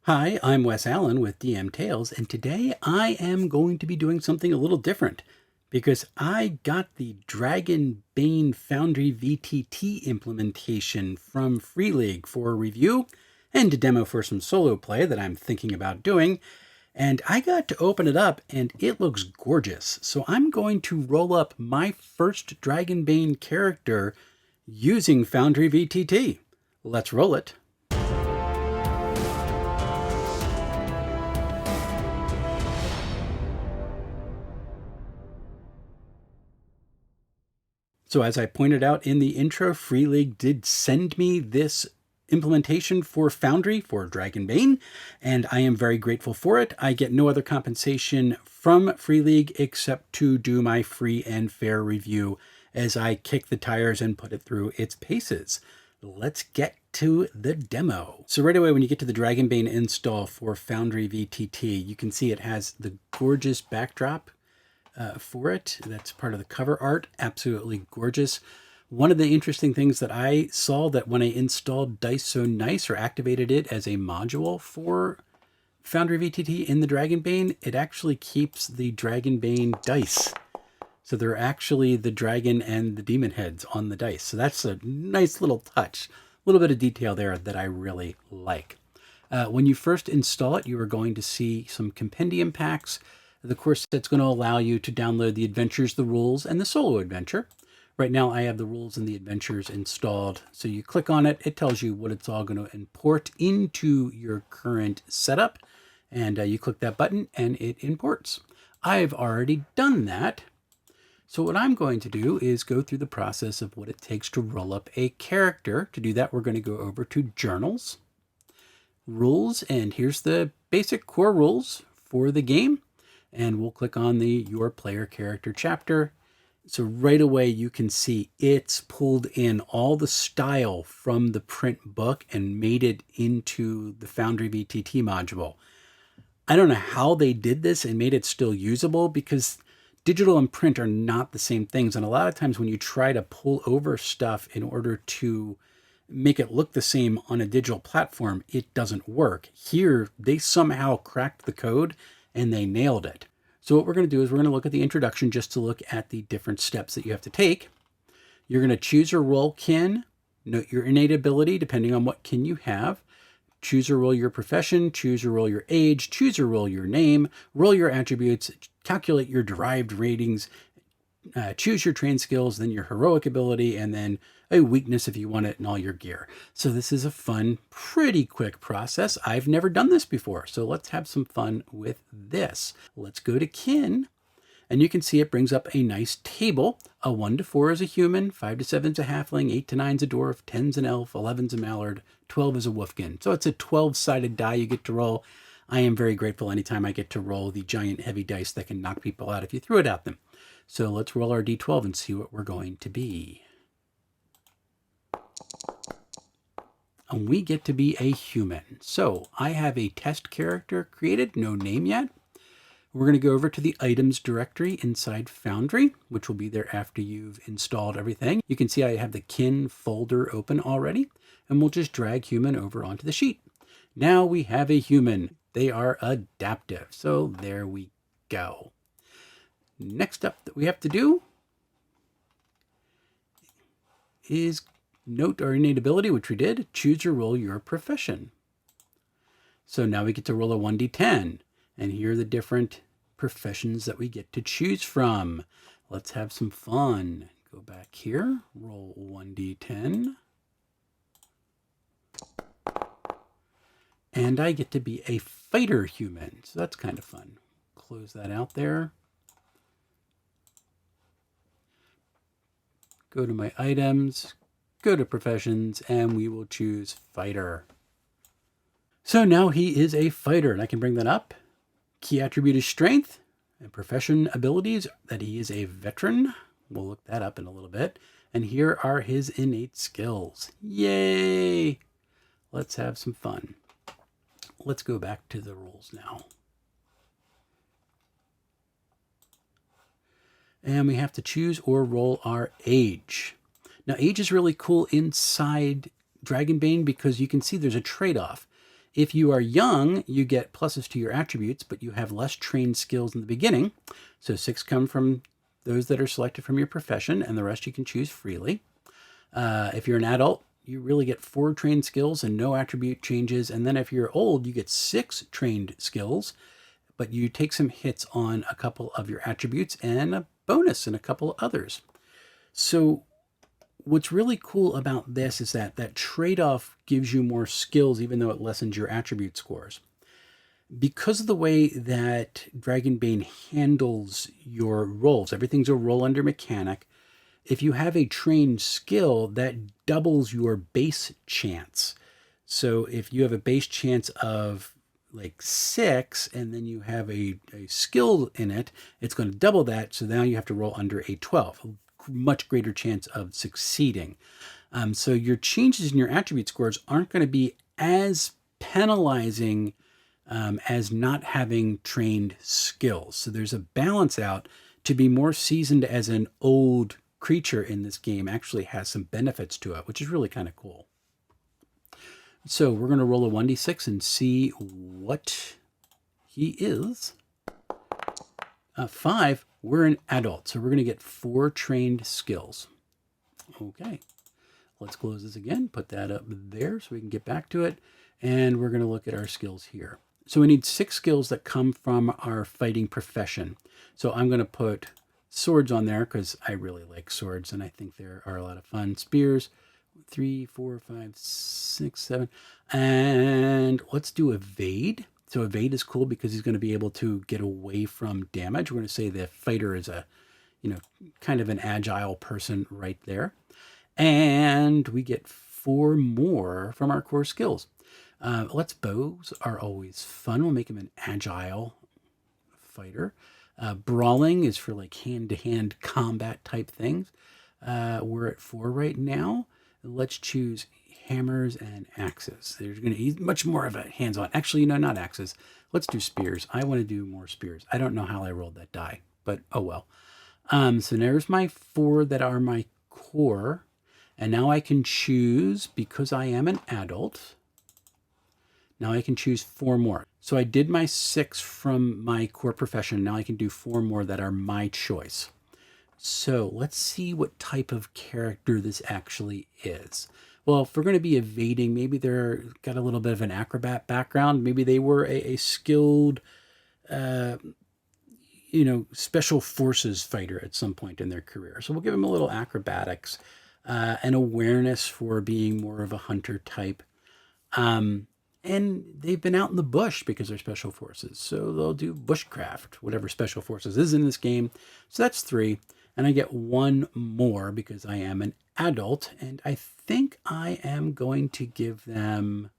Hi, I'm Wes Allen with DM Tales, and today I am going to be doing something a little different because I got the Dragonbane Foundry VTT implementation from Free League for review and to demo for some solo play that I'm thinking about doing. And I got to open it up and it looks gorgeous. So I'm going to roll up my first Dragonbane character using Foundry VTT. Let's roll it. So as I pointed out in the intro, Free League did send me this implementation for Foundry for Dragonbane, and I am very grateful for it. I get no other compensation from Free League except to do my free and fair review as I kick the tires and put it through its paces. Let's get to the demo. So right away when you get to the Dragonbane install for Foundry VTT, you can see it has the gorgeous backdrop for it. That's part of the cover art. Absolutely gorgeous. One of the interesting things that I saw that when I installed Dice So Nice or activated it as a module for Foundry VTT in the Dragonbane, it actually keeps the Dragonbane dice. So they're actually the dragon and the demon heads on the dice. So that's a nice little touch. A little bit of detail there that I really like. When you first install it, you are going to see some compendium packs. The course that's going to allow you to download the adventures, the rules, and the solo adventure. Right now I have the rules and the adventures installed. So you click on it, it tells you what it's all going to import into your current setup. And you click that button and it imports. I've already done that. So what I'm going to do is go through the process of what it takes to roll up a character. To do that, we're going to go over to Journals, Rules, and here's the basic core rules for the game. And we'll click on the Your Player Character chapter. So right away you can see it's pulled in all the style from the print book and made it into the Foundry VTT module. I don't know how they did this and made it still usable because digital and print are not the same things. And a lot of times when you try to pull over stuff in order to make it look the same on a digital platform, it doesn't work. Here, they somehow cracked the code and they nailed it. So what we're going to do is we're going to look at the introduction just to look at the different steps that you have to take. You're going to choose your role kin, note your innate ability depending on what kin you have, choose or roll your profession, choose or roll your age, choose or roll your name, roll your attributes, calculate your derived ratings, choose your trained skills, then your heroic ability, and then a weakness if you want it, and all your gear. So this is a fun, pretty quick process. I've never done this before, so let's have some fun with this. Let's go to kin, and you can see it brings up a nice table. A 1 to 4 is a human, 5 to 7 is a halfling, 8 to 9 is a dwarf, 10 is an elf, 11 is a mallard, 12 is a wolfkin. So it's a 12-sided die you get to roll. I am very grateful anytime I get to roll the giant heavy dice that can knock people out if you throw it at them. So let's roll our d12 and see what we're going to be. And we get to be a human. So I have a test character created, no name yet. We're going to go over to the items directory inside Foundry, which will be there after you've installed everything. You can see I have the kin folder open already, and we'll just drag human over onto the sheet. Now we have a human. They are adaptive. So there we go. Next up that we have to do is note our innate ability, which we did. Choose or roll your profession. So now we get to roll a 1d10. And here are the different professions that we get to choose from. Let's have some fun. Go back here, roll 1d10. And I get to be a fighter human. So that's kind of fun. Close that out there. Go to my items, go to professions, and we will choose fighter. So now he is a fighter, and I can bring that up. Key attribute is strength, and profession abilities that he is a veteran. We'll look that up in a little bit. And here are his innate skills. Yay! Let's have some fun. Let's go back to the rules now. And we have to choose or roll our age. Now, age is really cool inside Dragonbane because you can see there's a trade-off. If you are young, you get pluses to your attributes, but you have less trained skills in the beginning. So 6 come from those that are selected from your profession, and the rest you can choose freely. If you're an adult, you really get 4 trained skills and no attribute changes. And then if you're old, you get 6 trained skills, but you take some hits on a couple of your attributes and a bonus in a couple of others. So what's really cool about this is that that trade-off gives you more skills, even though it lessens your attribute scores. Because of the way that Dragonbane handles your rolls, everything's a roll under mechanic. If you have a trained skill, that doubles your base chance. So if you have a base chance of like 6 and then you have a skill in it, it's going to double that. So now you have to roll under a 12, a much greater chance of succeeding. So your changes in your attribute scores aren't going to be as penalizing as not having trained skills. So there's a balance out. To be more seasoned as an old creature in this game actually has some benefits to it, which is really kind of cool. So we're going to roll a 1d6 and see what he is. 5, we're an adult, so we're going to get 4 trained skills. Okay, let's close this again, put that up there so we can get back to it, and we're going to look at our skills here. So we need 6 skills that come from our fighting profession. So I'm going to put swords on there because I really like swords and I think they are a lot of fun. Spears, 3, 4, 5, 6, 7. And let's do evade. So evade is cool because he's going to be able to get away from damage. We're going to say the fighter is a, kind of an agile person right there. And we get 4 more from our core skills. Bows are always fun. We'll make him an agile fighter. Brawling is for like hand-to-hand combat type things. We're at 4 right now. Let's choose hammers and axes. He's much more of a hands-on. Actually, not axes. Let's do spears. I want to do more spears. I don't know how I rolled that die, but oh well. So there's my 4 that are my core. And now I can choose, because I am an adult, now I can choose 4 more. So I did my 6 from my core profession. Now I can do 4 more that are my choice. So let's see what type of character this actually is. Well, if we're going to be evading, maybe they're got a little bit of an acrobat background. Maybe they were a skilled, special forces fighter at some point in their career. So we'll give them a little acrobatics, an awareness for being more of a hunter type. And they've been out in the bush because they're special forces. So they'll do bushcraft, whatever special forces is in this game. So that's 3. And I get 1 more because I am an adult. And I think I am going to give them...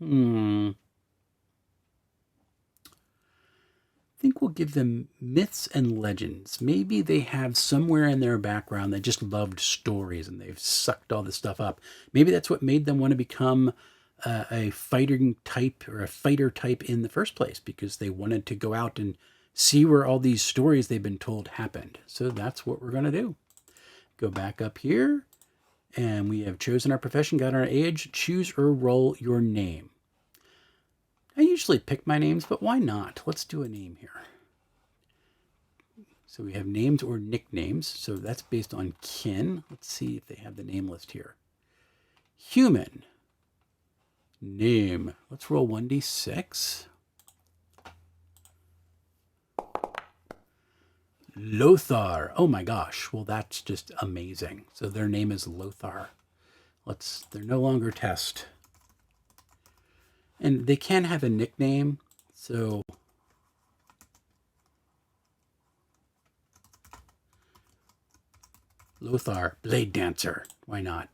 I think we'll give them myths and legends. Maybe they have somewhere in their background they just loved stories and they've sucked all this stuff up. Maybe that's what made them want to become a fighting type or a fighter type in the first place, because they wanted to go out and see where all these stories they've been told happened. So that's what we're going to do. Go back up here and we have chosen our profession, got our age, choose or roll your name. I usually pick my names, but why not? Let's do a name here. So we have names or nicknames. So that's based on kin. Let's see if they have the name list here. Human. Name. Let's roll 1d6. Lothar. Oh my gosh. Well, that's just amazing. So their name is Lothar. They're no longer test. And they can have a nickname. So Lothar, Blade Dancer. Why not?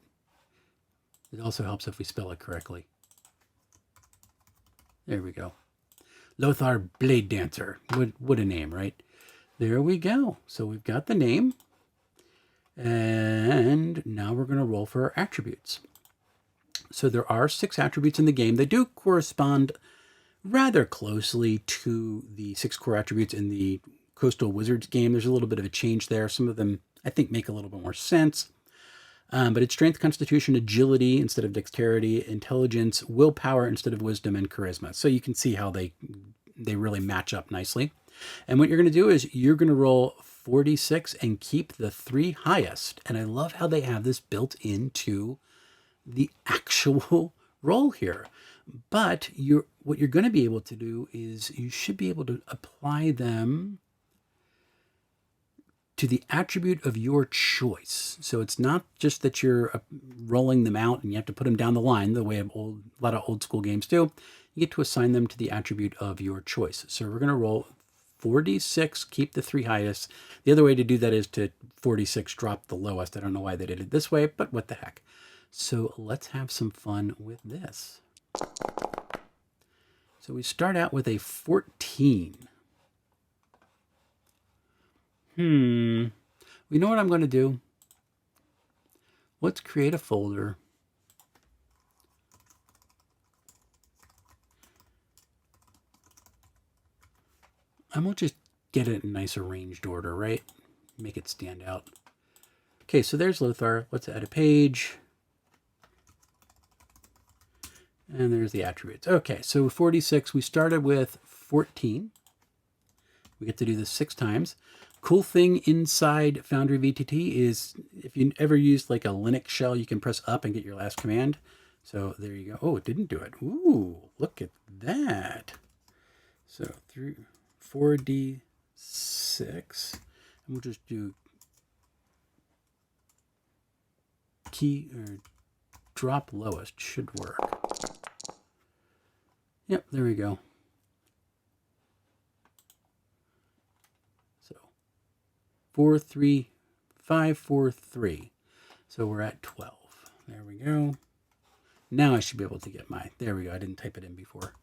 It also helps if we spell it correctly. There we go. Lothar, Blade Dancer. What a name, right? There we go. So we've got the name. And now we're going to roll for our attributes. So there are 6 attributes in the game. They do correspond rather closely to the 6 core attributes in the Coastal Wizards game. There's a little bit of a change there. Some of them, I think, make a little bit more sense. But it's strength, constitution, agility instead of dexterity, intelligence, willpower instead of wisdom, and charisma. So you can see how they really match up nicely. And what you're going to do is you're going to roll 46 and keep the 3 highest. And I love how they have this built into the actual roll here. But what you're going to be able to do is you should be able to apply them to the attribute of your choice. So it's not just that you're rolling them out and you have to put them down the line the way a lot of old school games do. You get to assign them to the attribute of your choice. So we're going to roll 46, keep the 3 highest. The other way to do that is to 46, drop the lowest. I don't know why they did it this way, but what the heck. So let's have some fun with this. So we start out with a 14. You know what I'm going to do? Let's create a folder. And we'll just get it in nice arranged order, right? Make it stand out. Okay, so there's Lothar. Let's add a page. And there's the attributes. Okay, so 46, we started with 14. We get to do this 6 times. Cool thing inside FoundryVTT is if you ever used like a Linux shell, you can press up and get your last command. So there you go. Oh, it didn't do it. Ooh, look at that. So 4D6, and we'll just do key or drop lowest should work. Yep, there we go. So 4, 3, 5, 4, 3. So we're at 12. There we go. Now I should be able to get there we go. I didn't type it in before.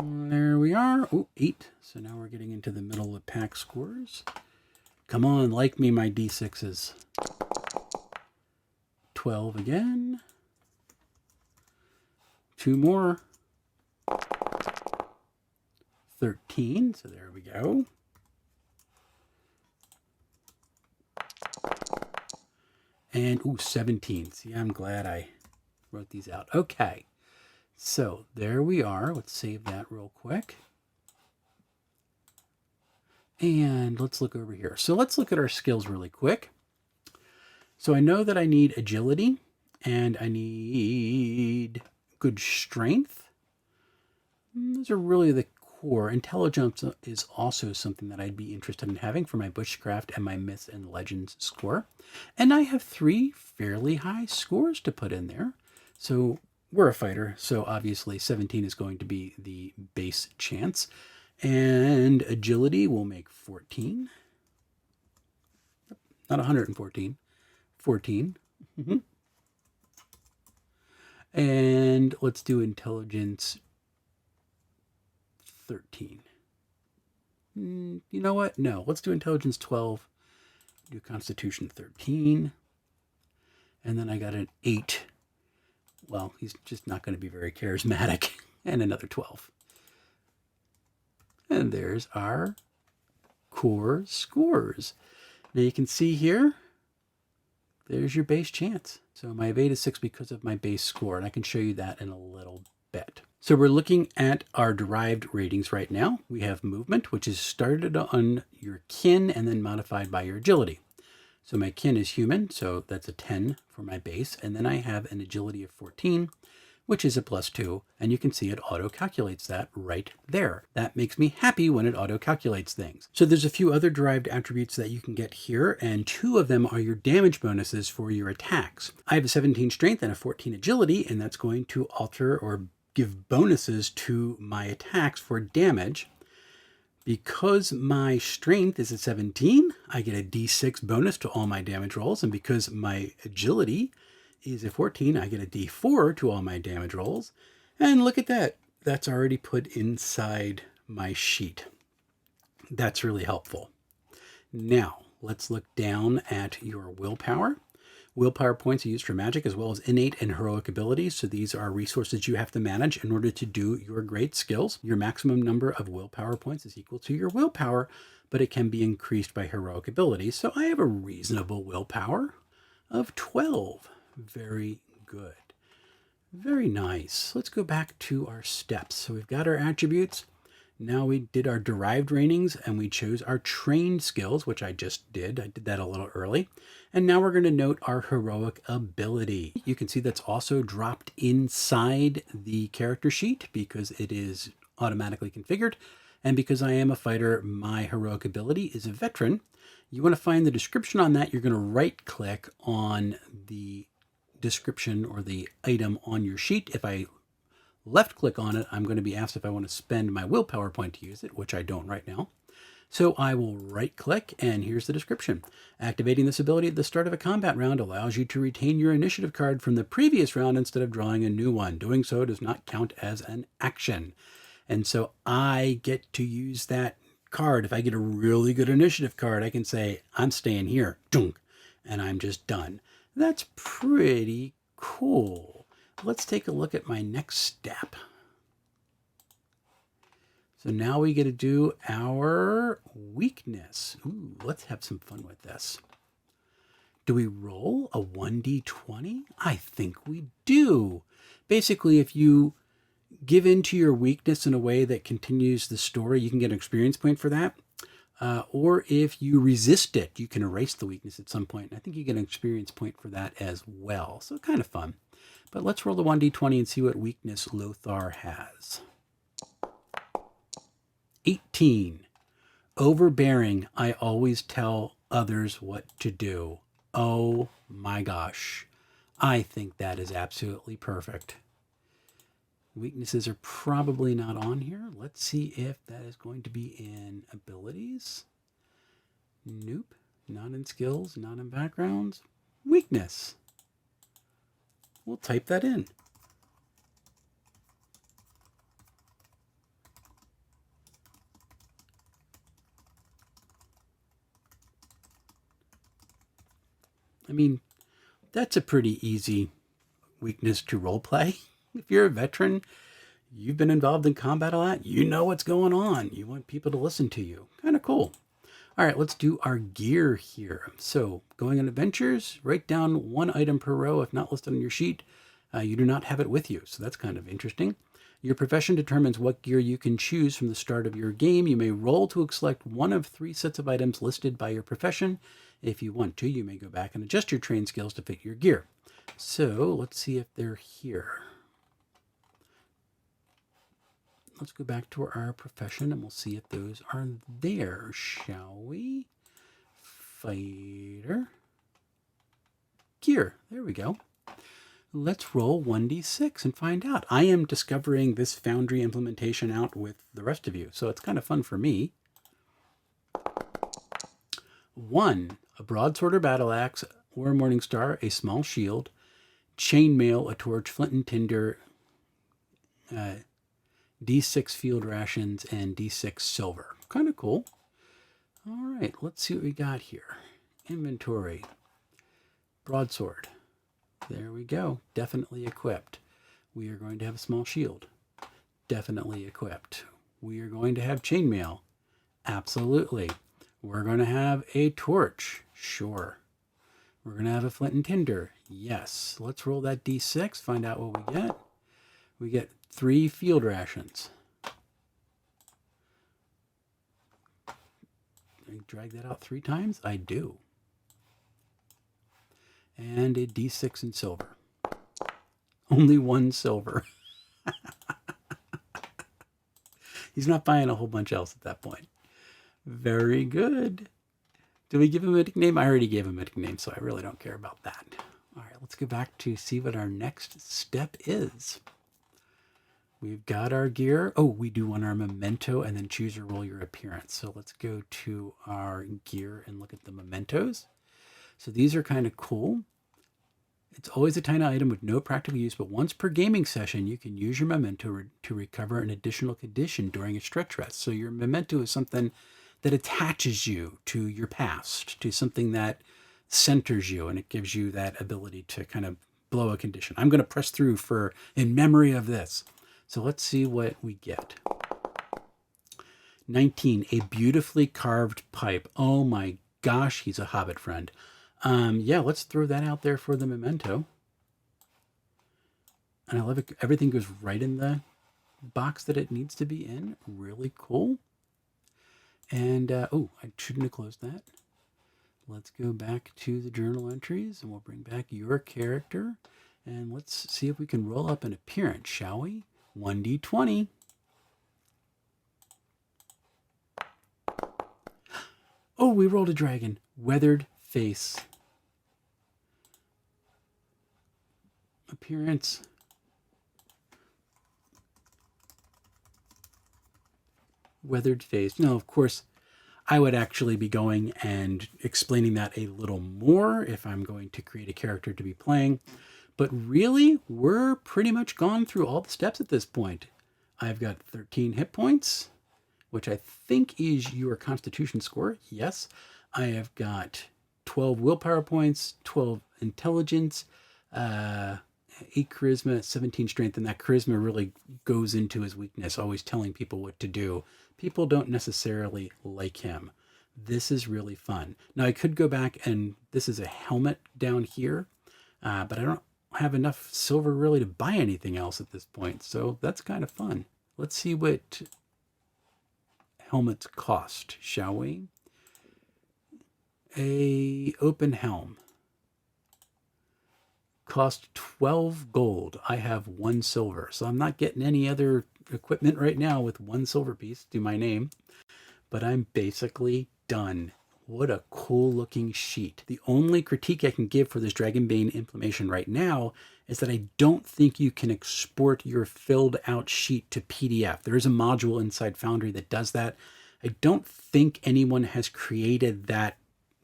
There we are. Oh, 8. So now we're getting into the middle of pack scores. Come on, like me, my D6s. 12 again. 2 more. 13. So there we go. And, 17. See, I'm glad I wrote these out. Okay. So there we are. Let's save that real quick. And let's look over here. So let's look at our skills really quick. So I know that I need agility and I need good strength. Those are really the core. Intelligence is also something that I'd be interested in having for my bushcraft and my myths and legends score. And I have 3 fairly high scores to put in there. So we're a fighter, so obviously 17 is going to be the base chance. And agility will make 14. Not 114. 14. And let's do intelligence 13. You know what? No, let's do intelligence 12. Do constitution 13. And then I got an 8. Well, he's just not going to be very charismatic. And another 12. And there's our core scores. Now you can see here, there's your base chance. So my Aveda is 6 because of my base score, and I can show you that in a little bit. So we're looking at our derived ratings right now. We have movement, which is started on your kin and then modified by your agility. So my kin is human, so that's a 10 for my base. And then I have an agility of 14, which is a +2. And you can see it auto-calculates that right there. That makes me happy when it auto-calculates things. So there's a few other derived attributes that you can get here, and 2 of them are your damage bonuses for your attacks. I have a 17 strength and a 14 agility, and that's going to alter or give bonuses to my attacks for damage. Because my strength is a 17, I get a D6 bonus to all my damage rolls. And because my agility is a 14, I get a D4 to all my damage rolls. And look at that. That's already put inside my sheet. That's really helpful. Now, let's look down at your willpower. Willpower points are used for magic as well as innate and heroic abilities. So these are resources you have to manage in order to do your great skills. Your maximum number of willpower points is equal to your willpower, but it can be increased by heroic abilities. So I have a reasonable willpower. of 12. Very good. Very nice. Let's go back to our steps. So we've got our attributes. Now we did our derived ratings and we chose our trained skills, which I just did. I did that a little early. And now we're going to note our heroic ability. You can see that's also dropped inside the character sheet because it is automatically configured. And because I am a fighter, my heroic ability is a veteran. You want to find the description on that. You're going to right click on the description or the item on your sheet. If I left click on it, I'm going to be asked if I want to spend my willpower point to use it, which I don't right now. So I will right click and here's the description. Activating this ability at the start of a combat round allows you to retain your initiative card from the previous round instead of drawing a new one. Doing so does not count as an action. And so I get to use that card. If I get a really good initiative card, I can say, I'm staying here, and I'm just done. That's pretty cool. Let's take a look at my next step. So now we get to do our weakness. Ooh, let's have some fun with this. Do we roll a 1d20? I think we do. Basically, if you give in to your weakness in a way that continues the story, you can get an experience point for that. Or if you resist it, you can erase the weakness at some point. And I think you get an experience point for that as well. So kind of fun. But let's roll the 1d20 and see what weakness Lothar has. 18. Overbearing. I always tell others what to do. Oh my gosh. I think that is absolutely perfect. Weaknesses are probably not on here. Let's see if that is going to be in abilities. Nope. Not in skills, not in backgrounds. Weakness. We'll type that in. I mean, that's a pretty easy weakness to roleplay. If you're a veteran, you've been involved in combat a lot, you know what's going on. You want people to listen to you. Kind of cool. All right, let's do our gear here. So going on adventures, write down one item per row. If not listed on your sheet, you do not have it with you. So that's kind of interesting. Your profession determines what gear you can choose from the start of your game. You may roll to select one of 3 sets of items listed by your profession. If you want to, you may go back and adjust your trained skills to fit your gear. So let's see if they're here. Let's go back to our profession and we'll see if those are there, shall we? Fighter. Gear. There we go. Let's roll 1d6 and find out. I am discovering this Foundry implementation out with the rest of you, so it's kind of fun for me. 1, a broadsword or battle axe or a morning star, a small shield, chainmail, a torch, flint and tinder, D6 field rations, and D6 silver. Kind of cool. All right, let's see what we got here. Inventory. Broadsword. There we go. Definitely equipped. We are going to have a small shield. Definitely equipped. We are going to have chainmail. Absolutely. We're going to have a torch. Sure. We're going to have a flint and tinder. Yes. Let's roll that D6, find out what we get. We get 3 field rations. Did I drag that out 3 times? I do. And a D6 in silver. Only 1 silver. He's not buying a whole bunch else at that point. Very good. Did we give him a nickname? I already gave him a nickname, so I really don't care about that. All right, let's go back to see what our next step is. We've got our gear. Oh, we do want our memento and then choose or roll your appearance. So let's go to our gear and look at the mementos. So these are kind of cool. It's always a tiny item with no practical use, but once per gaming session, you can use your memento to recover an additional condition during a stretch rest. So your memento is something that attaches you to your past, to something that centers you, and it gives you that ability to kind of blow a condition. I'm going to press through for in memory of this. So let's see what we get. 19, a beautifully carved pipe. Oh my gosh, he's a hobbit friend. Yeah, let's throw that out there for the Memento. And I love it. Everything goes right in the box that it needs to be in. Really cool. And, oh, I shouldn't have closed that. Let's go back to the journal entries and we'll bring back your character. And let's see if we can roll up an appearance, shall we? 1d20. Oh, we rolled a dragon. Weathered face. Appearance. Weathered face. No, of course, I would actually be going and explaining that a little more if I'm going to create a character to be playing. But really, we're pretty much gone through all the steps at this point. I've got 13 hit points, which I think is your constitution score. Yes. I have got 12 willpower points, 12 intelligence, 8 charisma, 17 strength, and that charisma really goes into his weakness, always telling people what to do. People don't necessarily like him. This is really fun. Now, I could go back and this is a helmet down here, but I don't have enough silver really to buy anything else at this point, so that's kind of fun. Let's see what helmets cost, shall we? A open helm cost 12 gold. I have 1 silver, so I'm not getting any other equipment right now with 1 silver piece to my name, but I'm basically done. What a cool looking sheet. The only critique I can give for this Dragonbane implementation right now is that I don't think you can export your filled out sheet to PDF. There is a module inside Foundry that does that. I don't think anyone has created that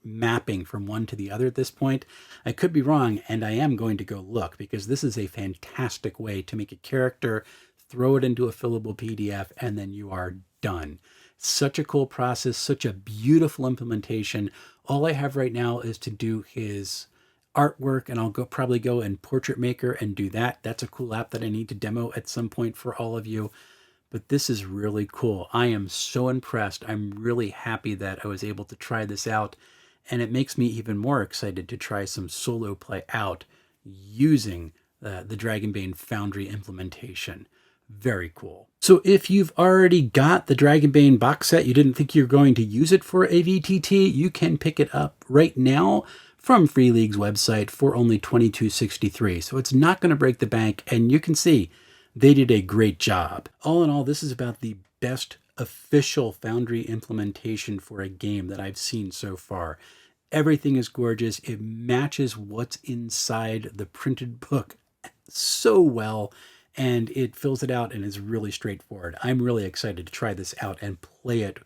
mapping from one to the other at this point. I could be wrong, and I am going to go look because this is a fantastic way to make a character, throw it into a fillable PDF, and then you are done. Such a cool process, such a beautiful implementation. All I have right now is to do his artwork, and I'll probably go in Portrait Maker and do that. That's a cool app that I need to demo at some point for all of you. But this is really cool. I am so impressed. I'm really happy that I was able to try this out. And it makes me even more excited to try some solo play out using the Dragonbane Foundry implementation. Very cool. So if you've already got the Dragonbane box set, you didn't think you're going to use it for a VTT, you can pick it up right now from Free League's website for only $22.63. So it's not going to break the bank, and you can see they did a great job. All in all, this is about the best official Foundry implementation for a game that I've seen so far. Everything is gorgeous. It matches what's inside the printed book so well, and it fills it out and is really straightforward. I'm really excited to try this out and play it,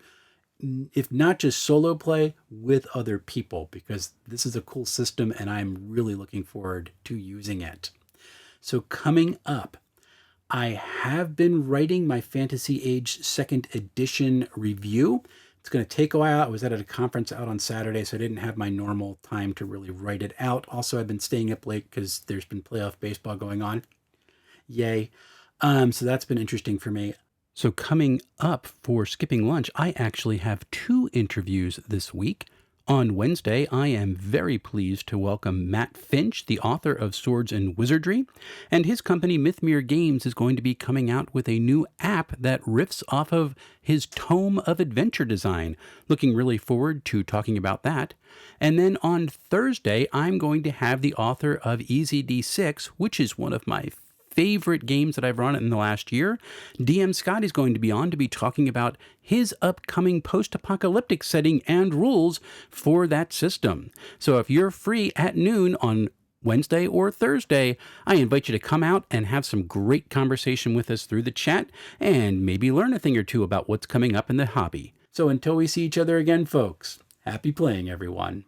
if not just solo play, with other people, because this is a cool system and I'm really looking forward to using it. So coming up, I have been writing my Fantasy Age 2nd edition review. It's going to take a while. I was at a conference out on Saturday, so I didn't have my normal time to really write it out. Also, I've been staying up late because there's been playoff baseball going on. Yay. So that's been interesting for me. So coming up for skipping lunch, I actually have 2 interviews this week. On Wednesday, I am very pleased to welcome Matt Finch, the author of Swords and Wizardry, and his company Mythmere Games is going to be coming out with a new app that riffs off of his tome of adventure design. Looking really forward to talking about that. And then on Thursday, I'm going to have the author of EZD6, which is one of my favorite games that I've run in the last year. DM Scott is going to be on to be talking about his upcoming post-apocalyptic setting and rules for that system. So if you're free at noon on Wednesday or Thursday, I invite you to come out and have some great conversation with us through the chat and maybe learn a thing or two about what's coming up in the hobby. So until we see each other again, folks, happy playing, everyone.